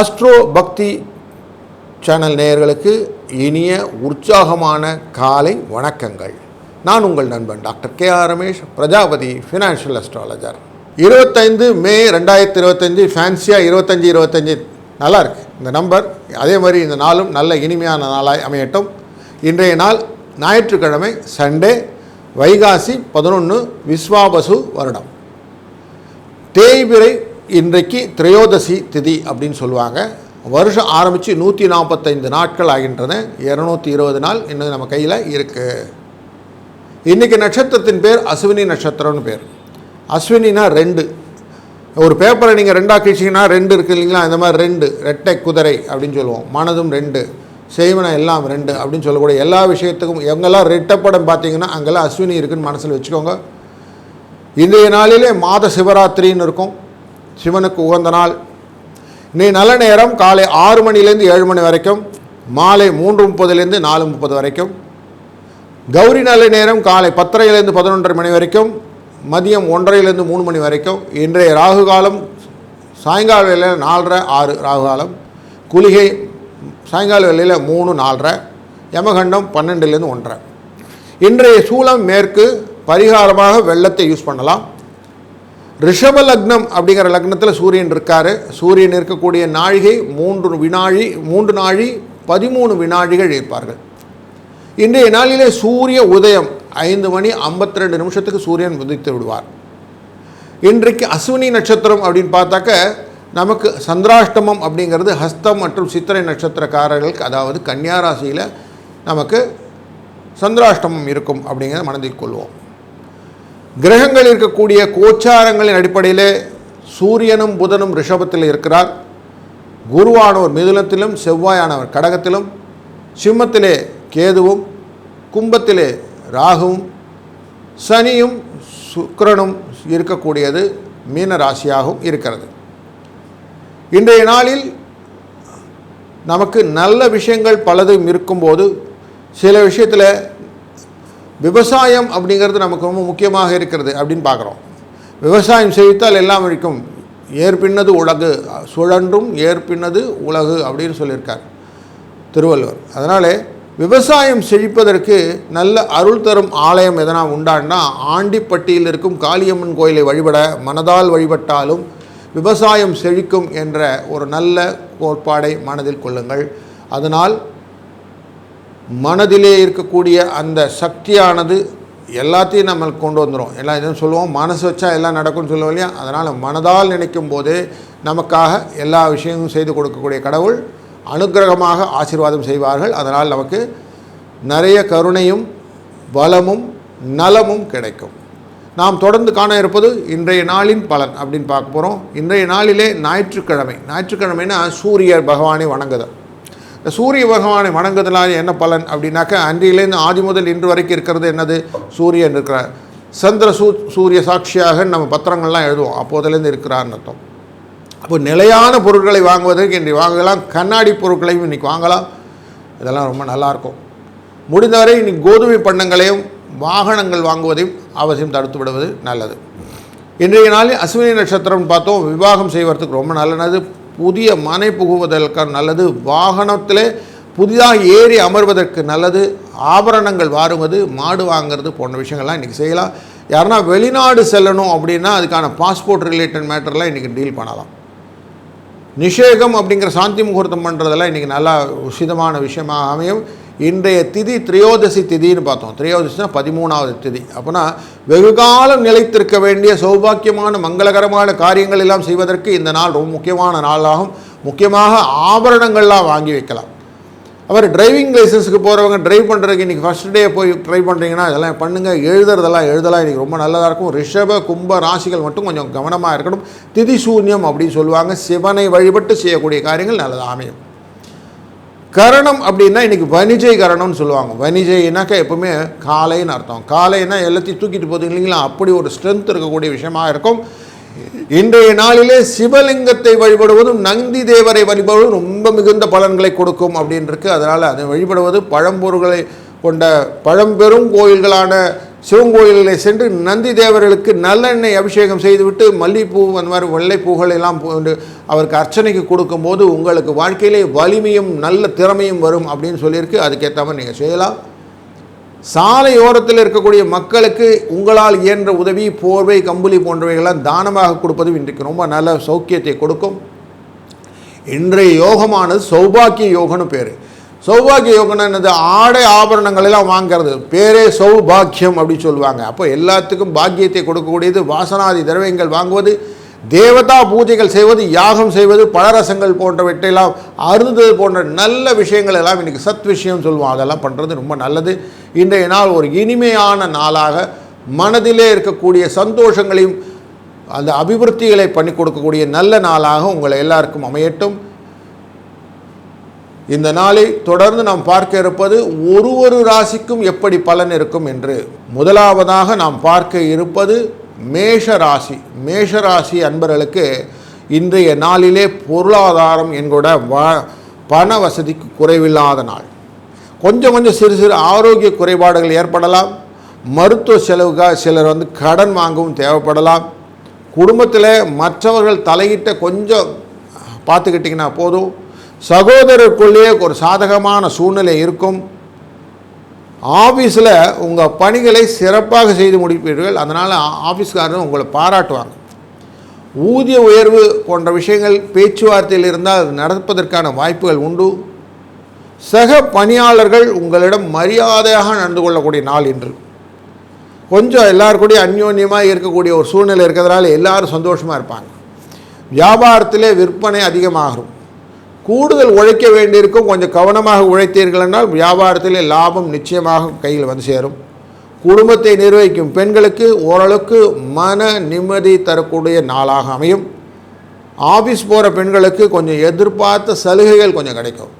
Astro பக்தி channel நேயர்களுக்கு இனிய உற்சாகமான காலை வணக்கங்கள். நான் உங்கள் நண்பன் doctor KR Ramesh, Prajapati financial astrologer. 25 மே 2025 ஃபேன்சியாக 25 நல்லா இருக்குது இந்த நம்பர். அதே மாதிரி இந்த நாளும் நல்ல இனிமையான நாளாய் அமையட்டும். இன்றைய நாள் ஞாயிற்றுக்கிழமை, சண்டே, வைகாசி 11 விஸ்வாபசு வருடம். தேய்பிறை இன்றைக்கு திரையோதசி திதி அப்படின்னு சொல்லுவாங்க. வருஷம் ஆரம்பித்து 145 நாட்கள் ஆகின்றன. 220 நாள் இன்னும் நம்ம கையில் இருக்குது. இன்றைக்கி நட்சத்திரத்தின் பேர் அஸ்வினி நட்சத்திரம்னு பேர். அஸ்வினினா 2. ஒரு பேப்பரை நீங்கள் 2ஆக கிழிச்சிங்கன்னா 2 இருக்குது இல்லைங்களா? இந்த மாதிரி 2 ரெட்டை குதிரை அப்படின்னு சொல்லுவோம். மனதும் 2, செய்வன எல்லாம் 2 அப்படின்னு சொல்லக்கூடிய எல்லா விஷயத்துக்கும் எங்கெல்லாம் ரெட்டப்படம் பார்த்தீங்கன்னா அங்கெல்லாம் அஸ்வினி இருக்குதுன்னு மனசில் வச்சுக்கோங்க. இன்றைய நாளிலே மாத சிவராத்திரின்னு இருக்கும், சிவனுக்கு உகந்த நாள். இன்றைய நல்ல நேரம் காலை 6 மணிலேருந்து 7 மணி வரைக்கும், மாலை 3:30லேருந்து 4:30 வரைக்கும். கௌரி நல்ல நேரம் காலை 10:30லேருந்து 11:30 மணி வரைக்கும், மதியம் 1:30லேருந்து 3 மணி வரைக்கும். இன்றைய ராகு காலம் சாயங்கால வேளையில் 4:30 6 ராகு காலம். குளிகை சாயங்கால வேளையில் 3 4:30. யமகண்டம் 12லேருந்து 1:30. இன்றைய சூலம் மேற்கு. பரிகாரமாக வெள்ளத்தை யூஸ் பண்ணலாம். ரிஷப லக்னம் அப்படிங்கிற லக்னத்தில் சூரியன் இருக்கார். சூரியன் இருக்கக்கூடிய நாழிகை 3 நாழி 13 வினாடிகள் இருப்பார்கள். இன்றைய நாளிலே சூரிய உதயம் 5 மணி 52 நிமிஷத்துக்கு சூரியன் உதித்து விடுவார். இன்றைக்கு அஸ்வினி நட்சத்திரம் அப்படின்னு பார்த்தாக்க நமக்கு சந்திராஷ்டமம் அப்படிங்கிறது ஹஸ்தம் மற்றும் சித்திரை நட்சத்திரக்காரர்களுக்கு, அதாவது கன்னியா ராசியில் நமக்கு சந்திராஷ்டமம் இருக்கும் அப்படிங்கிறத மனதில் கொள்வோம். கிரகங்கள் இருக்கக்கூடிய கோச்சாரங்களின் அடிப்படையில் சூரியனும் புதனும் ரிஷபத்தில் இருக்கிறார். குருவானவர் மிதுனத்திலும், செவ்வாயானவர் கடகத்திலும், சிம்மத்திலே கேதுவும், கும்பத்திலே ராகுவும், சனியும் சுக்கிரனும் இருக்கக்கூடியது மீன ராசியாகவும் இருக்கிறது. இன்றைய நாளில் நமக்கு நல்ல விஷயங்கள் பலதும் இருக்கும்போது சில விஷயத்தில் விவசாயம் அப்படிங்கிறது நமக்கு ரொம்ப முக்கியமாக இருக்கிறது அப்படின்னு பார்க்குறோம். விவசாயம் செய்தால் எல்லாம் இருக்கும். ஏற்பின்னது உலகு சுழன்றும் ஏற்பின்னது உலகு அப்படின்னு சொல்லியிருக்கார் திருவள்ளுவர். அதனால் விவசாயம் செழிப்பதற்கு நல்ல அருள் தரும் ஆலயம் எதனா உண்டான்னா ஆண்டிப்பட்டியில் இருக்கும் காளியம்மன் கோயிலை வழிபட மனதால் வழிபட்டாலும் விவசாயம் செழிக்கும் என்ற ஒரு நல்ல கோட்பாடை மனதில் கொள்ளுங்கள். அதனால் மனதிலே இருக்கக்கூடிய அந்த சக்தியானது எல்லாத்தையும் நம்ம கொண்டு வந்துடும். எல்லாம் எதுவும் சொல்லுவோம், மனசு வச்சா எல்லாம் நடக்கும்னு சொல்லுவோம் இல்லையா? அதனால் மனதால் நினைக்கும் போதே நமக்காக எல்லா விஷயமும் செய்து கொடுக்கக்கூடிய கடவுள் அனுக்கிரகமாக ஆசீர்வாதம் செய்வார்கள். அதனால் நமக்கு நிறைய கருணையும் வளமும் நலமும் கிடைக்கும். நாம் தொடர்ந்து காண இருப்பது இன்றைய நாளின் பலன் அப்படின்னு பார்க்க போகிறோம். இன்றைய நாளிலே ஞாயிற்றுக்கிழமைனா சூரிய பகவானை வணங்குதல். இந்த சூரிய பகவானை வணங்குதலால் என்ன பலன் அப்படின்னாக்கா, அன்றையிலேருந்து ஆதி முதல் இன்று வரைக்கும் இருக்கிறது என்னது? சூரியன் இருக்கிறார். சந்திர சூரிய சாட்சியாக நம்ம பத்திரங்கள்லாம் எழுதுவோம், அப்போதிலேருந்து இருக்கிறார்னு அர்த்தம். அப்போ நிலையான பொருட்களை வாங்குவதற்கு இன்றைக்கு வாங்கலாம். கண்ணாடி பொருட்களையும் இன்றைக்கி வாங்கலாம். இதெல்லாம் ரொம்ப நல்லாயிருக்கும். முடிந்தவரை இன்றைக்கி கோதுமை பண்டங்களையும் வாகனங்கள் வாங்குவதையும் அவசியம் தடுத்து விடுவது நல்லது. இன்றைய நாளில் அஸ்வினி நட்சத்திரம் பார்த்தோம். விவாகம் செய்வதற்கு ரொம்ப நல்லது. புதிய மனை புகுவதற்கு நல்லது. வாகனத்திலே புதிதாக ஏறி அமர்வதற்கு நல்லது. ஆபரணங்கள் வாங்குவது, மாடு வாங்கிறது போன்ற விஷயங்கள்லாம் இன்றைக்கி செய்யலாம். யாருன்னா வெளிநாடு செல்லணும் அப்படின்னா அதுக்கான பாஸ்போர்ட் ரிலேட்டட் மேட்டர்லாம் இன்றைக்கி டீல் பண்ணலாம். நிஷேகம் அப்படிங்கிற சாந்தி முகூர்த்தம் பண்ணுறதெல்லாம் இன்றைக்கி நல்லா உசிதமான விஷயமாக அமையும். இன்றைய திதி திரையோதசி திதின்னு பார்த்தோம். திரையோதசினா 13வது திதி. அப்போனா வெகுகாலம் நிலைத்திருக்க வேண்டிய சௌபாக்கியமான மங்களகரமான காரியங்கள் எல்லாம் செய்வதற்கு இந்த நாள் ரொம்ப முக்கியமான நாளாகும். முக்கியமாக ஆபரணங்கள்லாம் வாங்கி வைக்கலாம். அவர் டிரைவிங் லைசன்ஸுக்கு போகிறவங்க டிரைவ் பண்ணுறதுக்கு இன்றைக்கி ஃபஸ்ட் டே போய் ட்ரை பண்ணுறீங்கன்னா இதெல்லாம் பண்ணுங்கள். எழுதலாம் இன்றைக்கி ரொம்ப நல்லதாக இருக்கும். ரிஷப கும்ப ராசிகள் மட்டும் கொஞ்சம் கவனமாக இருக்கணும். திதி சூன்யம் அப்படின்னு சொல்லுவாங்க. சிவனை வழிபட்டு செய்யக்கூடிய காரியங்கள் நல்லதாக அமையும். கரணம் அப்படின்னா இன்றைக்கி வணிஜை கரணம்னு சொல்லுவாங்க. வணிஜைனாக்கா எப்போவுமே காலைன்னு அர்த்தம். காலைன்னா எல்லாத்தையும் தூக்கிட்டு போகுது இல்லைங்களா? அப்படி ஒரு ஸ்ட்ரென்த் இருக்கக்கூடிய விஷயமாக இருக்கும். இன்றைய நாளிலே சிவலிங்கத்தை வழிபடுவதும் நந்தி தேவரை வழிபடுவதும் ரொம்ப மிகுந்த பலன்களை கொடுக்கும் அப்படின்னு இருக்குது. அதனால் அதை வழிபடுவது பழம்பொருள்களை கொண்ட பழம்பெரும் கோயில்களான சிவன் கோயிலில் சென்று நந்தி தேவர்களுக்கு நல்லெண்ணெய் அபிஷேகம் செய்துவிட்டு மல்லிகைப்பூ அந்த மாதிரி வெள்ளைப்பூகள் எல்லாம் அவருக்கு அர்ச்சனைக்கு கொடுக்கும்போது உங்களுக்கு வாழ்க்கையிலே வலிமையும் நல்ல திறமையும் வரும் அப்படின்னு சொல்லியிருக்கு. அதுக்கேற்ற மாதிரி நீங்கள் செய்யலாம். சாலையோரத்தில் இருக்கக்கூடிய மக்களுக்கு உங்களால் இயன்ற உதவி, போர்வை, கம்பளி போன்றவைகள்லாம் தானமாக கொடுப்பது இன்றைக்கு ரொம்ப நல்ல சௌக்கியத்தை கொடுக்கும். இன்றைய யோகமானது சௌபாக்கிய யோகம்னு பேர். சௌபாகிய யோகம்னா என்னது? ஆடை ஆபரணங்கள் எல்லாம் வாங்கிறது பேரே சௌபாக்கியம் அப்படின்னு சொல்லுவாங்க. அப்போ எல்லாத்துக்கும் பாக்கியத்தை கொடுக்கக்கூடியது. வாசனாதி திரவியங்கள் வாங்குவது, தேவதா பூஜைகள் செய்வது, யாகம் செய்வது, பழரசங்கள் போன்றவற்றையெல்லாம் அருந்துவது போன்ற நல்ல விஷயங்கள் எல்லாம் இன்றைக்கி சத் விஷயம் சொல்லுவோம். அதெல்லாம் பண்ணுறது ரொம்ப நல்லது. இன்றைய நாள் ஒரு இனிமையான நாளாக மனதிலே இருக்கக்கூடிய சந்தோஷங்களையும் அந்த அபிவிருத்திகளை பண்ணி கொடுக்கக்கூடிய நல்ல நாளாக உங்களை எல்லாருக்கும் அமையட்டும். இந்த நாளை தொடர்ந்து நாம் பார்க்க இருப்பது ஒரு ராசிக்கும் எப்படி பலன் இருக்கும் என்று. முதலாவதாக நாம் பார்க்க இருப்பது மேஷ ராசி. மேஷ ராசி அன்பர்களுக்கு இன்றைய நாளிலே பொருளாதாரம் என்கூட பண வசதிக்கு குறைவில்லாத நாள். கொஞ்சம் சிறு சிறு ஆரோக்கிய குறைபாடுகள் ஏற்படலாம். மருத்துவ செலவுக்காக சிலர் கடன் வாங்கவும் தேவைப்படலாம். குடும்பத்தில் மற்றவர்கள் தலையிட்ட கொஞ்சம் பார்த்துக்கிட்டிங்கன்னா போதும். சகோதரருக்குள்ளேயே ஒரு சாதகமான சூழ்நிலை இருக்கும். ஆஃபீஸில் உங்கள் பணிகளை சிறப்பாக செய்து முடிப்பீர்கள். அதனால் ஆஃபீஸ்காரரும் உங்களை பாராட்டுவாங்க. ஊதிய உயர்வு போன்ற விஷயங்கள் பேச்சுவார்த்தையில் இருந்தால் நடப்பதற்கான வாய்ப்புகள் உண்டு. சக பணியாளர்கள் உங்களிடம் மரியாதையாக நடந்து கொள்ளக்கூடிய நாள் இன்று. கொஞ்சம் எல்லாருக்கூடயும் அந்யோன்யமாக இருக்கக்கூடிய ஒரு சூழ்நிலை இருக்கிறதுனால எல்லாரும் சந்தோஷமாக இருப்பாங்க. வியாபாரத்திலே விற்பனை அதிகமாகும். கூடுதல் உழைக்க வேண்டியிருக்கும். கொஞ்சம் கவனமாக உழைத்தீர்கள் என்றால் வியாபாரத்திலே லாபம் நிச்சயமாக கையில் சேரும். குடும்பத்தை நிர்வகிக்கும் பெண்களுக்கு ஓரளவுக்கு மன நிம்மதி தரக்கூடிய நாளாக அமையும். ஆஃபீஸ் போகிற பெண்களுக்கு கொஞ்சம் எதிர்பார்த்த சலுகைகள் கொஞ்சம் கிடைக்கும்.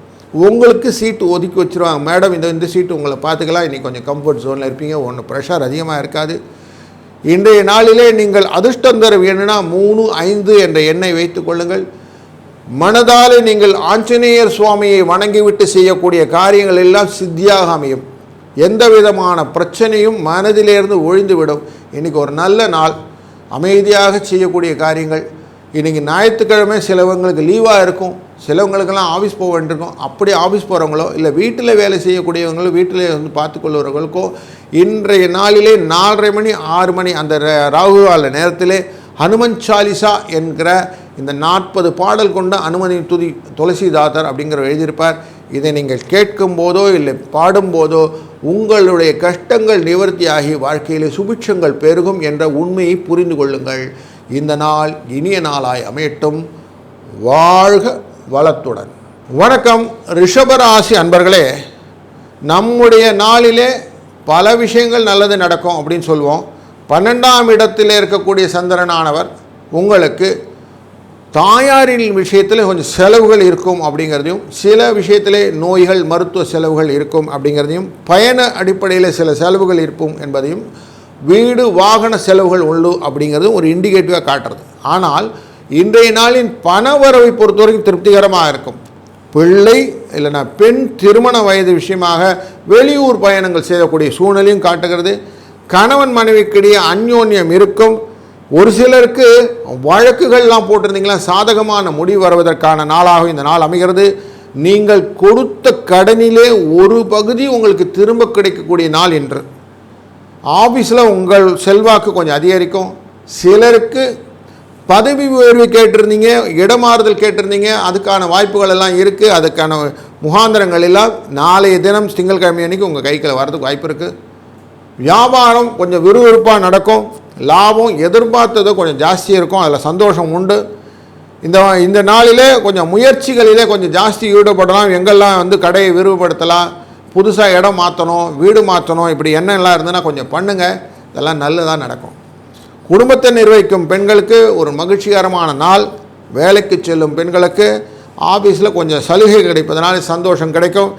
உங்களுக்கு சீட்டு ஒதுக்கி வச்சுருவாங்க. மேடம் இந்த சீட்டு உங்களை பார்த்துக்கலாம், இன்றைக்கி கொஞ்சம் கம்ஃபர்ட் ஜோனில் இருப்பீங்க, ஒன்றும் ப்ரெஷர் அதிகமாக இருக்காது. இன்றைய நாளிலே நீங்கள் அதிர்ஷ்டம் தர வேணும்னா 3, 5 என்ற எண்ணை வைத்து கொள்ளுங்கள். மனதாலே நீங்கள் ஆஞ்சநேயர் சுவாமியை வணங்கிவிட்டு செய்யக்கூடிய காரியங்கள் எல்லாம் சித்தியாக அமையும். எந்த விதமான பிரச்சனையும் மனதிலிருந்து ஒழிந்துவிடும். இன்றைக்கி ஒரு நல்ல நாள். அமைதியாக செய்யக்கூடிய காரியங்கள். இன்றைக்கி ஞாயிற்றுக்கிழமை சிலவங்களுக்கு லீவாக இருக்கும். சிலவங்களுக்கெல்லாம் ஆஃபீஸ் போக வேண்டியிருக்கும். அப்படி ஆஃபீஸ் போகிறவங்களோ இல்லை வீட்டில் வேலை செய்யக்கூடியவங்களோ வீட்டில் பார்த்துக்கொள்வர்களுக்கோ இன்றைய நாளிலே 4:30 மணி 6 மணி அந்த ராகுகால நேரத்திலே ஹனுமன் சாலிசா என்கிற இந்த 40 பாடல் கொண்ட அனுமனின் துதி துளசிதாசர் அப்படிங்கிற எழுதியிருப்பார். இதை நீங்கள் கேட்கும் போதோ இல்லை பாடும்போதோ உங்களுடைய கஷ்டங்கள் நிவர்த்தியாகி வாழ்க்கையிலே சுபிட்சங்கள் பெருகும் என்ற உண்மையை புரிந்து கொள்ளுங்கள். இந்த நாள் இனிய நாளாய் அமையட்டும். வாழ்க வளத்துடன். வணக்கம் ரிஷபராசி அன்பர்களே. நம்முடைய நாளிலே பல விஷயங்கள் நல்லது நடக்கும் அப்படின்னு சொல்லுவோம். 12ஆம் இடத்தில் இருக்கக்கூடிய சந்திரனானவர் உங்களுக்கு தாயாரின் விஷயத்தில் கொஞ்சம் செலவுகள் இருக்கும் அப்படிங்கிறதையும், சில விஷயத்திலே நோய்கள் மருத்துவ செலவுகள் இருக்கும் அப்படிங்கிறதையும், பயண அடிப்படையில் சில செலவுகள் இருக்கும் என்பதையும், வீடு வாகன செலவுகள் உண்டு அப்படிங்கிறதும் ஒரு இண்டிகேட்டிவாக காட்டுறது. ஆனால் இன்றைய நாளின் பணவரவை பொறுத்தவரைக்கும் திருப்திகரமாக இருக்கும். பிள்ளை இல்லைனா பெண் திருமண வயது விஷயமாக வெளியூர் பயணங்கள் செய்யக்கூடிய சூழ்நிலையும் காட்டுகிறது. கணவன் மனைவிக்கிடையே அந்யோன்யம் இருக்கும். ஒரு சிலருக்கு வழக்குகள்லாம் போட்டிருந்தீங்களா சாதகமான முடிவு வருவதற்கான நாளாக இந்த நாள் அமைகிறது. நீங்கள் கொடுத்த கடனிலே ஒரு பகுதி உங்களுக்கு திரும்ப கிடைக்கக்கூடிய நாள் என்று. ஆஃபீஸில் உங்கள் செல்வாக்கு கொஞ்சம் அதிகரிக்கும். சிலருக்கு பதவி உயர்வு கேட்டிருந்தீங்க, இடமாறுதல் கேட்டிருந்தீங்க, அதுக்கான வாய்ப்புகள் எல்லாம் இருக்குது. அதுக்கான முகாந்திரங்கள் எல்லாம் நாளைய தினம் திங்கட்கிழமை அன்றைக்கி உங்கள் கையில் வர்றதுக்கு வாய்ப்பு இருக்குது. வியாபாரம் கொஞ்சம் விறுவிறுப்பாக நடக்கும். லாபம் எதிர்பார்த்தது கொஞ்சம் ஜாஸ்தி இருக்கும். அதில் சந்தோஷம் உண்டு. இந்த நாளிலே கொஞ்சம் முயற்சிகளிலே கொஞ்சம் ஜாஸ்தி ஈடுபடலாம். எங்கெல்லாம் கடையை விரிவுபடுத்தலாம், புதுசாக இடம் மாற்றணும், வீடு மாற்றணும், இப்படி எண்ணெல்லாம் இருந்ததுன்னா கொஞ்சம் பண்ணுங்கள். இதெல்லாம் நல்லதாக நடக்கும். குடும்பத்தை நிர்வகிக்கும் பெண்களுக்கு ஒரு மகிழ்ச்சிகரமான நாள். வேலைக்கு செல்லும் பெண்களுக்கு ஆஃபீஸில் கொஞ்சம் சலுகை கிடைப்பதனால சந்தோஷம் கிடைக்கும்.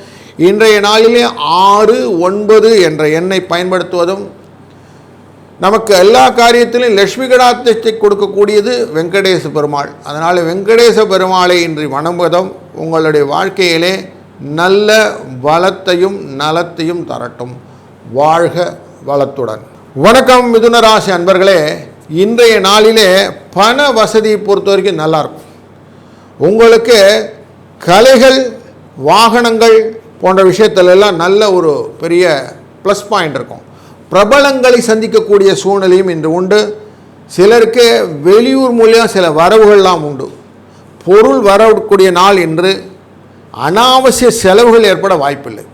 இன்றைய நாளிலே 6, 9 என்ற எண்ணை பயன்படுத்துவதும் நமக்கு எல்லா காரியத்திலும் லட்சுமி கடாட்சத்தை கொடுக்கக்கூடியது வெங்கடேச பெருமாள். அதனால் வெங்கடேச பெருமாளை இன்று வணங்குவதும் உங்களுடைய வாழ்க்கையிலே நல்ல வளத்தையும் நலத்தையும் தரட்டும். வாழ்க வளத்துடன். வணக்கம் மிதுன ராசி அன்பர்களே, இன்றைய நாளிலே பண வசதியை பொறுத்த வரைக்கும் நல்லாயிருக்கும். உங்களுக்கு கலைகள், வாகனங்கள் போன்ற விஷயத்திலெல்லாம் நல்ல ஒரு பெரிய ப்ளஸ் பாயிண்ட் இருக்கும். பிரபலங்களை சந்திக்கக்கூடிய சூழ்நிலையும் இன்று உண்டு. சிலருக்கு வெளியூர் மூலியம் சில வரவுகள்லாம் உண்டு. பொருள் வரக்கூடிய நாள் என்று அனாவசிய செலவுகள் ஏற்பட வாய்ப்பில்லை.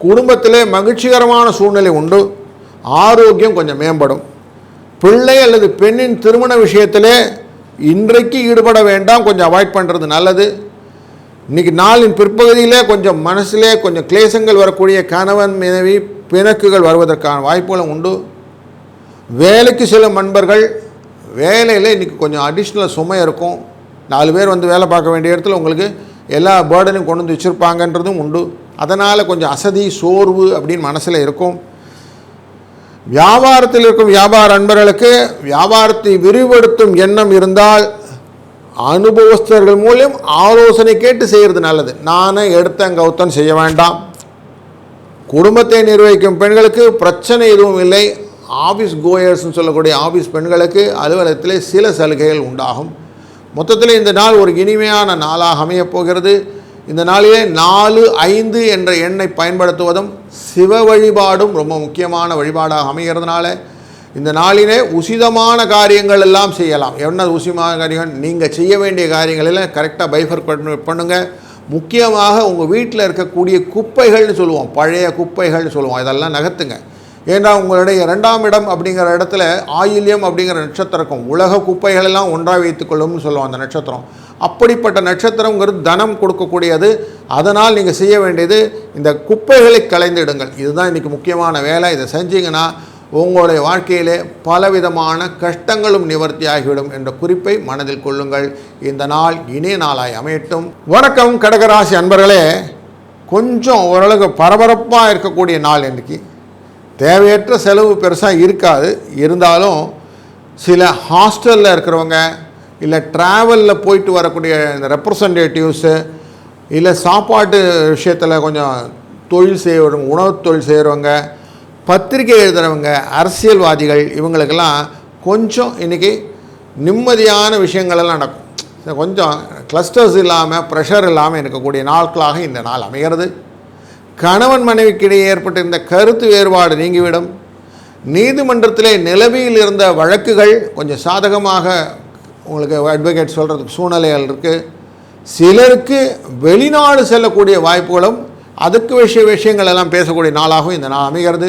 குடும்பத்திலே மகிழ்ச்சிகரமான சூழ்நிலை உண்டு. ஆரோக்கியம் கொஞ்சம் மேம்படும். பிள்ளை அல்லது பெண்ணின் திருமண விஷயத்திலே இன்றைக்கு ஈடுபட வேண்டாம், கொஞ்சம் அவாய்ட் பண்ணுறது நல்லது. இன்றைக்கி நாளின் பிற்பகுதியிலே கொஞ்சம் மனசிலே கொஞ்சம் கிளேசங்கள் வரக்கூடிய கணவன் மனைவி பிணக்குகள் வருவதற்கான வாய்ப்புகளும் உண்டு. வேலைக்கு செல்லும் நண்பர்கள் வேலையில் இன்றைக்கி கொஞ்சம் அடிஷ்னல் சுமை இருக்கும். 4 பேர் வந்து வேலை பார்க்க வேண்டிய இடத்துல உங்களுக்கு எல்லா பேர்டனையும் கொண்டு வந்து வச்சுருப்பாங்கன்றதும் உண்டு. அதனால் கொஞ்சம் அசதி, சோர்வு அப்படின்னு மனசில் இருக்கும். வியாபாரத்தில் இருக்கும் வியாபார நண்பர்களுக்கு வியாபாரத்தை விரிவுபடுத்தும் எண்ணம் இருந்தால் அனுபவஸ்தர்கள் மூலம் ஆலோசனை கேட்டு செய்கிறது நல்லது. நானே எடுத்தேன் கௌத்தம் செய்ய வேண்டாம். குடும்பத்தை நிர்வகிக்கும் பெண்களுக்கு பிரச்சனை எதுவும் இல்லை. ஆஃபீஸ் கோயர்ஸ்ன்னு சொல்லக்கூடிய ஆஃபீஸ் பெண்களுக்கு அலுவலகத்திலே சில சலுகைகள் உண்டாகும். மொத்தத்தில் இந்த நாள் ஒரு இனிமையான நாளாக அமையப் போகிறது. இந்த நாளிலே 4, 5 என்ற எண்ணை பயன்படுத்துவதும் சிவ வழிபாடும் ரொம்ப முக்கியமான வழிபாடாக அமைகிறதுனால இந்த நாளிலே உசிதமான காரியங்கள் எல்லாம் செய்யலாம். என்ன உசிதமான காரியங்கள்? நீங்கள் செய்ய வேண்டிய காரியங்களில் கரெக்டாக பைஃபர் பண்ணுங்கள். முக்கியமாக உங்கள் வீட்டில் இருக்கக்கூடிய குப்பைகள்னு சொல்லுவோம், பழைய குப்பைகள்னு சொல்லுவோம், இதெல்லாம் நகர்த்துங்க. ஏன்னா உங்களுடைய 2ஆம் இடம் அப்படிங்கிற இடத்துல ஆயில்யம் அப்படிங்கிற நட்சத்திரம் இருக்கும். உலக குப்பைகளெல்லாம் ஒன்றாக வைத்துக்கொள்ளும்னு சொல்லுவோம் அந்த நட்சத்திரம். அப்படிப்பட்ட நட்சத்திரங்கிறது தனம் கொடுக்கக்கூடியது. அதனால் நீங்கள் செய்ய வேண்டியது இந்த குப்பைகளை களைந்திடுங்கள். இதுதான் இன்றைக்கி முக்கியமான வேலை. இதை செஞ்சீங்கன்னா உங்களுடைய வாழ்க்கையிலே பலவிதமான கஷ்டங்களும் நிவர்த்தி ஆகிவிடும் என்ற குறிப்பை மனதில் கொள்ளுங்கள். இந்த நாள் இனிய நாளாய் அமையட்டும். வணக்கம் கடகராசி அன்பர்களே, கொஞ்சம் ஓரளவுக்கு பரபரப்பாக இருக்கக்கூடிய நாள் இன்றைக்கி. தேவையற்ற செலவு பெருசாக இருக்காது. இருந்தாலும் சில ஹாஸ்டலில் இருக்கிறவங்க, இல்லை ட்ராவலில் போயிட்டு வரக்கூடிய இந்த ரெப்ரசன்டேட்டிவ்ஸு, இல்லை சாப்பாட்டு விஷயத்தில் கொஞ்சம் தொழில் செய்கிறவங்க, உணவு தொழில் செய்கிறவங்க, பத்திரிகை எழுதுகிறவங்க, அரசியல்வாதிகள், இவங்களுக்கெல்லாம் கொஞ்சம் இன்றைக்கி நிம்மதியான விஷயங்களெல்லாம் நடக்கும். கொஞ்சம் கிளஸ்டர்ஸ் இல்லாமல், ப்ரெஷர் இல்லாமல் இருக்கக்கூடிய நாட்களாக இந்த நாள் அமைகிறது. கணவன் மனைவிக்கிடையே ஏற்பட்ட இந்த கருத்து வேறுபாடு நீங்கிவிடும். நீதிமன்றத்திலே நிலவியில் இருந்த வழக்குகள் கொஞ்சம் சாதகமாக உங்களுக்கு அட்வொகேட் சொல்கிறதுக்கு சூழ்நிலைகள் இருக்குது. சிலருக்கு வெளிநாடு செல்லக்கூடிய வாய்ப்புகளும் அதுக்கு விஷயங்கள் எல்லாம் பேசக்கூடிய நாளாகவும் இந்த நாள் அமைகிறது.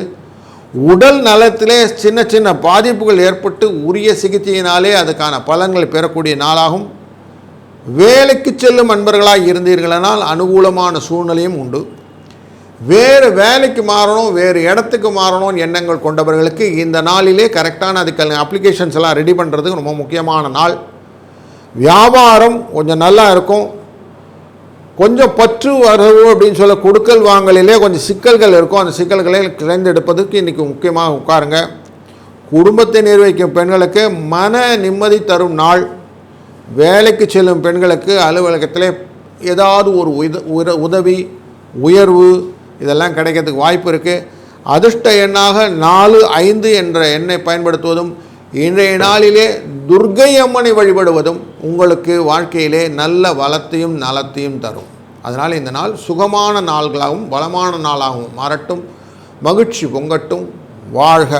உடல் நலத்திலே சின்ன சின்ன பாதிப்புகள் ஏற்பட்டு உரிய சிகிச்சையினாலே அதுக்கான பலன்களை பெறக்கூடிய நாளாகும். வேலைக்கு செல்லும் நண்பர்களாக இருந்தீர்களானால் அனுகூலமான சூழ்நிலையும் உண்டு. வேறு வேலைக்கு மாறணும், வேறு இடத்துக்கு மாறணும்னு எண்ணங்கள் கொண்டவர்களுக்கு இந்த நாளிலே கரெக்டான அதுக்கான அப்ளிகேஷன்ஸ் எல்லாம் ரெடி பண்ணுறதுக்கு ரொம்ப முக்கியமான நாள். வியாபாரம் கொஞ்சம் நல்லா இருக்கும். கொஞ்சம் பற்று வரவு அப்படின்னு சொல்ல கொடுக்கல் வாங்கலிலே கொஞ்சம் சிக்கல்கள் இருக்கும். அந்த சிக்கல்களை தேர்ந்தெடுப்பதற்கு இன்றைக்கி முக்கியமாக உட்காருங்க. குடும்பத்தை நிர்வகிக்கும் பெண்களுக்கு மன நிம்மதி தரும் நாள். வேலைக்கு செல்லும் பெண்களுக்கு அலுவலகத்திலே ஏதாவது ஒரு உதவி, உயர்வு இதெல்லாம் கிடைக்கிறதுக்கு வாய்ப்பு இருக்குது. அதிர்ஷ்ட எண்ணாக 4, 5 என்ற எண்ணை பயன்படுத்துவதும் இன்றைய நாளிலே துர்க்கை அம்மனை வழிபடுவதும் உங்களுக்கு வாழ்க்கையிலே நல்ல வளத்தையும் நலத்தையும் தரும். அதனால் இந்த நாள் சுகமான நாள்களாகவும் வளமான நாளாகவும் மாறட்டும். மகிழ்ச்சி பொங்கட்டும். வாழ்க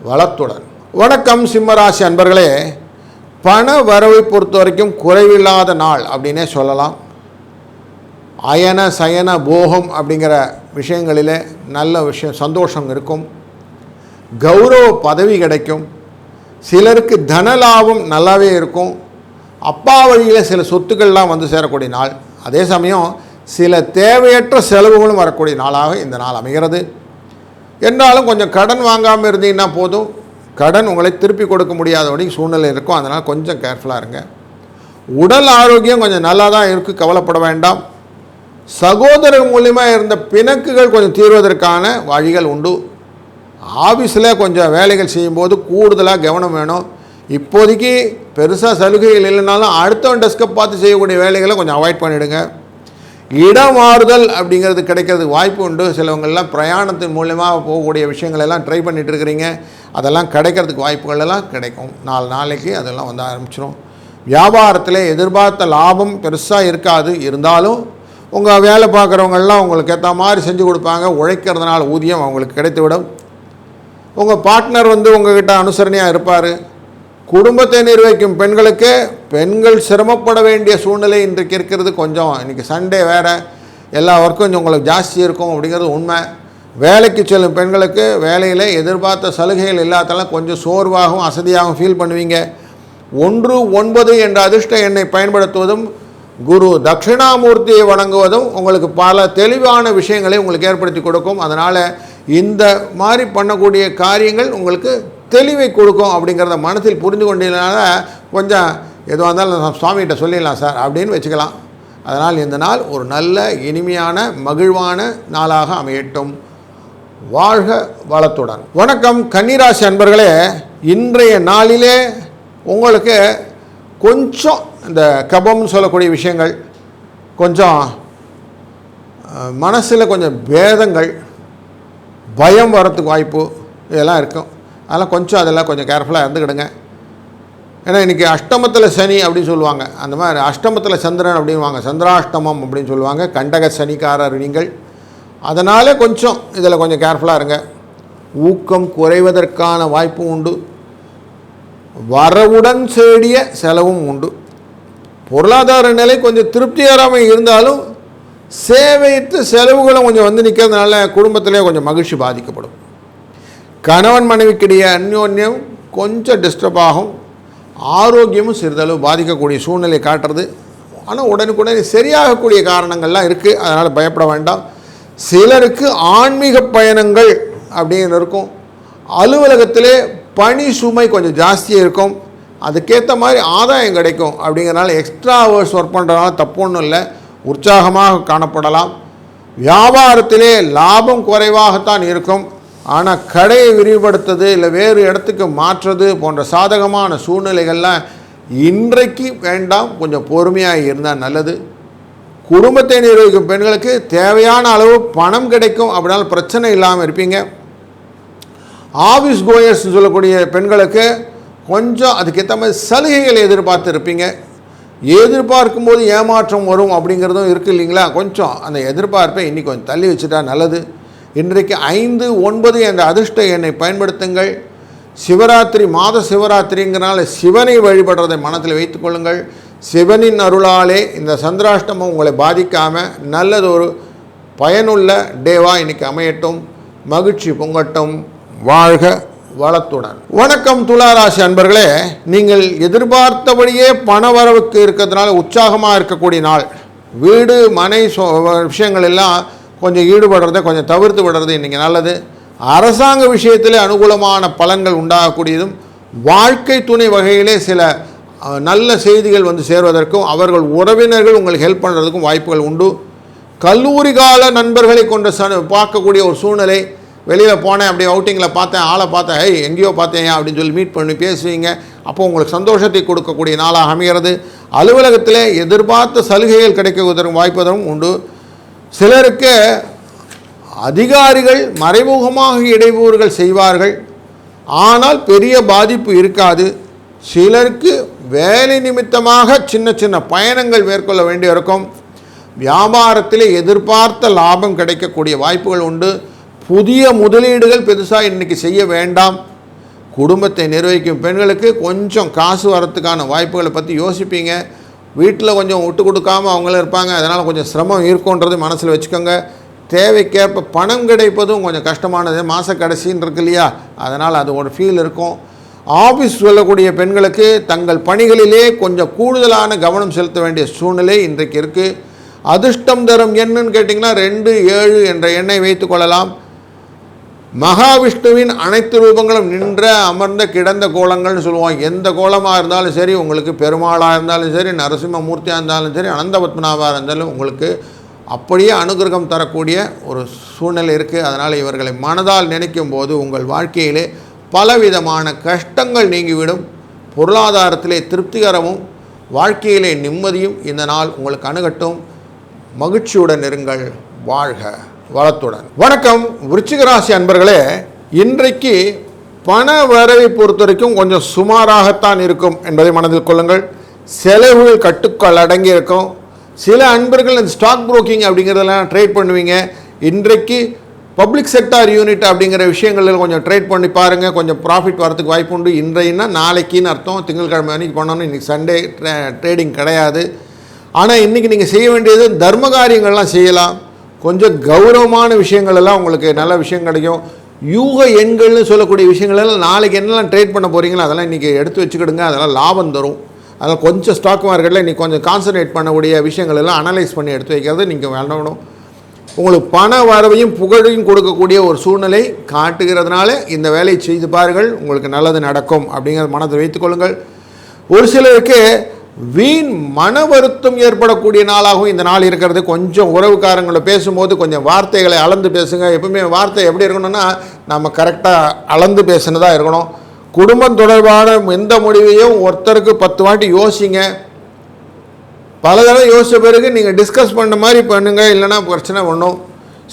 வளத்துடன். வணக்கம் சிம்மராசி அன்பர்களே, பண வரவை பொறுத்த வரைக்கும் குறைவில்லாத நாள் அப்படின்னே சொல்லலாம். அயன சயன போகம் அப்படிங்கிற விஷயங்களில் நல்ல விஷயம், சந்தோஷம் இருக்கும். கௌரவ பதவி கிடைக்கும். சிலருக்கு தனலாபம் நல்லாவே இருக்கும். அப்பா வழியில் சில சொத்துக்கள்லாம் வந்து சேரக்கூடிய நாள். அதே சமயம் சில தேவையற்ற செலவுகளும் வரக்கூடிய நாளாக இந்த நாள் அமைகிறது. என்றாலும் கொஞ்சம் கடன் வாங்காமல் இருந்தீங்கன்னா போதும். கடன் உங்களை திருப்பி கொடுக்க முடியாதபடி சூழ்நிலை இருக்கும். அதனால் கொஞ்சம் கேர்ஃபுல்லாக இருங்க. உடல் ஆரோக்கியம் கொஞ்சம் நல்லா தான் இருக்குது, கவலைப்பட வேண்டாம். சகோதரர் மூலியமாக இருந்த பிணக்குகள் கொஞ்சம் தீர்வதற்கான வழிகள் உண்டு. ஆஃபீஸில் கொஞ்சம் வேலைகள் செய்யும்போது கூடுதலாக கவனம் வேணும். இப்போதைக்கு பெருசாக சலுகைகள் இல்லைனாலும் அடுத்தவன் டெஸ்க்கை பார்த்து செய்யக்கூடிய வேலைகளை கொஞ்சம் அவாய்ட் பண்ணிவிடுங்க. இடம் மாறுதல் அப்படிங்கிறது கிடைக்கிறதுக்கு வாய்ப்பு உண்டு. சிலவங்கள்லாம் பிரயாணத்தின் மூலமாக போகக்கூடிய விஷயங்களெல்லாம் ட்ரை பண்ணிகிட்டு இருக்கிறீங்க. அதெல்லாம் கிடைக்கிறதுக்கு வாய்ப்புகள் எல்லாம் கிடைக்கும். 4 நாளைக்கு அதெல்லாம் வந்து ஆரம்பிச்சிடும். வியாபாரத்தில் எதிர்பார்த்த லாபம் பெருசாக இருக்காது, இருந்தாலும் உங்கள் வேலை பார்க்குறவங்கெல்லாம் உங்களுக்கு ஏற்ற மாதிரி செஞ்சு கொடுப்பாங்க. உழைக்கிறதுனால ஊதியம் அவங்களுக்கு கிடைத்துவிடும். உங்கள் பார்ட்னர் வந்து உங்கள்கிட்ட அனுசரணையாக இருப்பார். குடும்பத்தை நிர்வகிக்கும் பெண்கள் சிரமப்பட வேண்டிய சூழ்நிலை இன்றைக்கு இருக்கிறது. கொஞ்சம் இன்றைக்கி சண்டே வேறு, எல்லா ஒர்க்கும் கொஞ்சம் உங்களுக்கு ஜாஸ்தி இருக்கும் அப்படிங்கிறது உண்மை. வேலைக்கு செல்லும் பெண்களுக்கு வேலையில் எதிர்பார்த்த சலுகைகள் இல்லாதெல்லாம் கொஞ்சம் சோர்வாகவும் அசதியாகவும் ஃபீல் பண்ணுவீங்க. 1-9 என்ற அதிர்ஷ்ட எண்ணை பயன்படுத்துவதும் குரு தட்சிணாமூர்த்தியை வணங்குவதும் உங்களுக்கு பல தெளிவான விஷயங்களை உங்களுக்கு ஏற்படுத்தி கொடுக்கும். அதனால் இந்த மாதிரி பண்ணக்கூடிய காரியங்கள் உங்களுக்கு தெளிவை கொடுக்கும் அப்படிங்கிறத மனத்தில் புரிந்து கொண்டதுனால கொஞ்சம் எதுவாக இருந்தாலும் சுவாமிகிட்ட சொல்லிடலாம் சார் அப்படின்னு வச்சுக்கலாம். அதனால் இந்த நாள் ஒரு நல்ல இனிமையான மகிழ்வான நாளாக அமையட்டும். வாழ்க வளத்துடன். வணக்கம் கன்னிராசி அன்பர்களே, இன்றைய நாளிலே உங்களுக்கு கொஞ்சம் இந்த கபம்னு சொல்லக்கூடிய விஷயங்கள், கொஞ்சம் மனசில் கொஞ்சம் பேதங்கள், பயம் வரத்துக்கு வாய்ப்பு இதெல்லாம் இருக்கும். அதெல்லாம் அதெல்லாம் கொஞ்சம் கேர்ஃபுல்லாக இருந்துக்கிடுங்க. ஏன்னா இன்றைக்கி அஷ்டமத்தில் சனி அப்படின்னு சொல்லுவாங்க, அந்த மாதிரி அஷ்டமத்தில் சந்திரன் அப்படின்வாங்க, சந்திராஷ்டமம் அப்படின்னு சொல்லுவாங்க. கண்டக சனிக்காரர் நீங்கள், அதனால் கொஞ்சம் இதில் கொஞ்சம் கேர்ஃபுல்லாக இருங்க. ஊக்கம் குறைவதற்கான வாய்ப்பும் உண்டு. வரவுடன் சேடிய செலவும் உண்டு. பொருளாதார நிலை கொஞ்சம் திருப்திகரமாக இருந்தாலும் சேவைத்து செலவுகளும் கொஞ்சம் வந்து நிற்கிறதுனால குடும்பத்திலே கொஞ்சம் மகிழ்ச்சி பாதிக்கப்படும். கணவன் மனைவிக்கிடையே அந்யோன்யம் கொஞ்சம் டிஸ்டர்ப் ஆகும். ஆரோக்கியமும் சிறிதளவு பாதிக்கக்கூடிய சூழ்நிலை காட்டுறது. ஆனால் உடனுக்குடனே சரியாகக்கூடிய காரணங்கள்லாம் இருக்குது, அதனால் பயப்பட வேண்டாம். சிலருக்கு ஆன்மீக பயணங்கள் அப்படின்னு இருக்கும். அலுவலகத்திலே பணி சுமை கொஞ்சம் ஜாஸ்தியாக இருக்கும், அதுக்கேற்ற மாதிரி ஆதாயம் கிடைக்கும். அப்படிங்கிறனால எக்ஸ்ட்ரா ஹவர்ஸ் ஒர்க் பண்ணுறதுனால தப்பு ஒன்றும் இல்லை, உற்சாகமாக காணப்படலாம். வியாபாரத்திலே லாபம் குறைவாகத்தான் இருக்கும். ஆனால் கடையை விரிவுபடுத்துறது இல்லை வேறு இடத்துக்கு மாற்றுறது போன்ற சாதகமான சூழ்நிலைகள்லாம் இன்றைக்கு வேண்டாம், கொஞ்சம் பொறுமையாக இருந்தால் நல்லது. குடும்பத்தை நிர்வகிக்கும் பெண்களுக்கு தேவையான அளவு பணம் கிடைக்கும், அப்படினால பிரச்சனை இல்லாமல் இருப்பீங்க. ஆஃபீஸ் கோயர்ஸ்னு சொல்லக்கூடிய பெண்களுக்கு கொஞ்சம் அதுக்கேற்ற மாதிரி சலுகைகள் எதிர்பார்த்து இருப்பீங்க. எதிர்பார்க்கும் போது ஏமாற்றம் வரும் அப்படிங்கிறதும் இருக்குது இல்லைங்களா. கொஞ்சம் அந்த எதிர்பார்ப்பை இன்றைக்கி கொஞ்சம் தள்ளி வச்சுட்டா நல்லது. இன்றைக்கு 5-9 என்ற அதிர்ஷ்ட எண்ணை பயன்படுத்துங்கள். சிவராத்திரி மாத சிவராத்திரிங்கிறனால சிவனை வழிபடுறதை மனத்தில் வைத்துக்கொள்ளுங்கள். சிவனின் அருளாலே இந்த சந்திராஷ்டமம் உங்களை பாதிக்காமல் நல்லதொரு பயனுள்ள டேவாக இன்றைக்கி அமையட்டும். மகிழ்ச்சி பொங்கட்டும். வாழ்க வளத்துடன். வணக்கம் துளாராசி அன்பர்களே, நீங்கள் எதிர்பார்த்தபடியே பண வரவுக்கு இருக்கிறதுனால உற்சாகமாக இருக்கக்கூடிய நாள். வீடு மனை விஷயங்கள் எல்லாம் கொஞ்சம் ஈடுபடுறதை கொஞ்சம் தவிர்த்து விடுறது இன்றைக்கி நல்லது. அரசாங்க விஷயத்திலே அனுகூலமான பலன்கள் உண்டாகக்கூடியதும், வாழ்க்கை துணை வகையிலே சில நல்ல செய்திகள் வந்து சேர்வதற்கும் அவர்கள் உறவினர்கள் உங்களுக்கு ஹெல்ப் பண்ணுறதுக்கும் வாய்ப்புகள் உண்டு. கல்லூரி கால நண்பர்களை கொண்டு பார்க்கக்கூடிய ஒரு சூழ்நிலை. வெளியில் போனேன், அப்படி அவுட்டிங்கில் பார்த்தேன், ஆளை பார்த்தேன், எங்கேயோ பார்த்தேன் அப்படின்னு சொல்லி மீட் பண்ணி பேசுவீங்க. அப்போ உங்களுக்கு சந்தோஷத்தை கொடுக்கக்கூடிய நாளாக அமைகிறது. அலுவலகத்தில் எதிர்பார்த்த சலுகைகள் கிடைக்குவதற்கு வாய்ப்பதும் உண்டு. சிலருக்கு அதிகாரிகள் மறைமுகமாக இடையூறுகள் செய்வார்கள், ஆனால் பெரிய பாதிப்பு இருக்காது. சிலருக்கு வேலை நிமித்தமாக சின்ன சின்ன பயணங்கள் மேற்கொள்ள வேண்டியிருக்கும். வியாபாரத்தில் எதிர்பார்த்த லாபம் கிடைக்கக்கூடிய வாய்ப்புகள் உண்டு. புதிய முதலீடுகள் பெருசாக இன்றைக்கி செய்ய வேண்டாம். குடும்பத்தை நிர்வகிக்கும் பெண்களுக்கு கொஞ்சம் காசு வரத்துக்கான வாய்ப்புகளை பற்றி யோசிப்பீங்க. வீட்டில் கொஞ்சம் விட்டு கொடுக்காமல் அவங்களும் இருப்பாங்க, அதனால் கொஞ்சம் சிரமம் இருக்குன்றது மனசில் வச்சுக்கோங்க. தேவைக்கேற்ப பணம் கிடைப்பதும் கொஞ்சம் கஷ்டமானது, மாத கடைசின்னு இருக்கு இல்லையா, அதனால் அது ஒரு ஃபீல் இருக்கும். ஆஃபீஸ் சொல்லக்கூடிய பெண்களுக்கு தங்கள் பணிகளிலே கொஞ்சம் கூடுதலான கவனம் செலுத்த வேண்டிய சூழ்நிலை இன்றைக்கு இருக்குது. அதிர்ஷ்டம் தரும் என்னன்னு கேட்டிங்கன்னா 2-7 என்ற எண்ணை வைத்து கொள்ளலாம். மகாவிஷ்ணுவின் அனைத்து ரூபங்களும் நின்ற அமர்ந்த கிடந்த கோலங்கள்னு சொல்லுவோம். எந்த கோலமாக இருந்தாலும் சரி, உங்களுக்கு பெருமாளாக இருந்தாலும் சரி, நரசிம்மமூர்த்தியாக இருந்தாலும் சரி, அனந்தபத்மநாபாக இருந்தாலும் உங்களுக்கு அப்படியே அனுகிரகம் தரக்கூடிய ஒரு சூழ்நிலை இருக்குது. அதனால் இவர்களை மனதால் நினைக்கும் போது உங்கள் வாழ்க்கையிலே பலவிதமான கஷ்டங்கள் நீங்கிவிடும். பொருளாதாரத்திலே திருப்திகரமும் வாழ்க்கையிலே நிம்மதியும் இந்த நாள் உங்களுக்கு அணுகட்டும். மகிழ்ச்சியுடன் இருங்கள். வாழ்க வளத்துடன். வணக்கம் விருச்சிக ராசி அன்பர்களே, இன்றைக்கு பண வரவை பொறுத்த வரைக்கும் கொஞ்சம் சுமாராகத்தான் இருக்கும் என்பதை மனதில் கொள்ளுங்கள். செலவுகள் கட்டுக்குள் அடங்கி இருக்கும். சில அன்பர்கள் இந்த ஸ்டாக் புரோக்கிங் அப்படிங்கிறதெல்லாம் ட்ரேட் பண்ணுவீங்க. இன்றைக்கு பப்ளிக் செக்டார் யூனிட் அப்படிங்கிற விஷயங்களில் கொஞ்சம் ட்ரேட் பண்ணி பாருங்கள், கொஞ்சம் ப்ராஃபிட் வரதுக்கு வாய்ப்பு உண்டு. இன்றையினா நாளைக்குன்னு அர்த்தம். திங்கட்கிழமை அன்றைக்கி பண்ணணும். இன்றைக்கி சண்டே ட்ரேடிங் கிடையாது. ஆனால் இன்றைக்கி நீங்கள் செய்ய வேண்டியது தர்ம காரியங்கள்லாம் செய்யலாம். கொஞ்சம் கௌரவமான விஷயங்கள் எல்லாம் உங்களுக்கு நல்ல விஷயம் கிடைக்கும். யூக எண்கள்னு சொல்லக்கூடிய விஷயங்களெல்லாம் நாளைக்கு என்னெல்லாம் ட்ரேட் பண்ண போகிறீங்களோ அதெல்லாம் இன்றைக்கி எடுத்து வச்சுக்கிடுங்க. அதெல்லாம் லாபம் தரும். அதனால் கொஞ்சம் ஸ்டாக் மார்க்கெட்டில் இன்றைக்கி கொஞ்சம் கான்சன்ட்ரேட் பண்ணக்கூடிய விஷயங்கள் எல்லாம் அனலைஸ் பண்ணி எடுத்து வைக்கிறது நீங்கள் வேண்டணும். உங்களுக்கு பண வரவையும் புகழையும் கொடுக்கக்கூடிய ஒரு சூழ்நிலை காட்டுகிறதுனால இந்த வேலையை செய்து பாருங்கள், உங்களுக்கு நல்லது நடக்கும் அப்படிங்கிறத மனதில் வைத்துக்கொள்ளுங்கள். ஒரு சிலருக்கு வீண் மன வருத்தம் ஏற்படக்கூடிய நாளாகவும் இந்த நாள் இருக்கிறது. கொஞ்சம் உறவுக்காரங்களை பேசும்போது கொஞ்சம் வார்த்தைகளை அளந்து பேசுங்க. எப்பவுமே வார்த்தை எப்படி இருக்கணும்னா நம்ம கரெக்டாக அளந்து பேசுனதாக இருக்கணும். குடும்பம் தொடர்பான எந்த முடிவையும் ஒருத்தருக்கு 10 வாட்டி யோசிங்க. பல தடவை யோசித்த பிறகு நீங்கள் டிஸ்கஸ் பண்ண மாதிரி பண்ணுங்கள், இல்லைன்னா பிரச்சனை ஒன்றும்.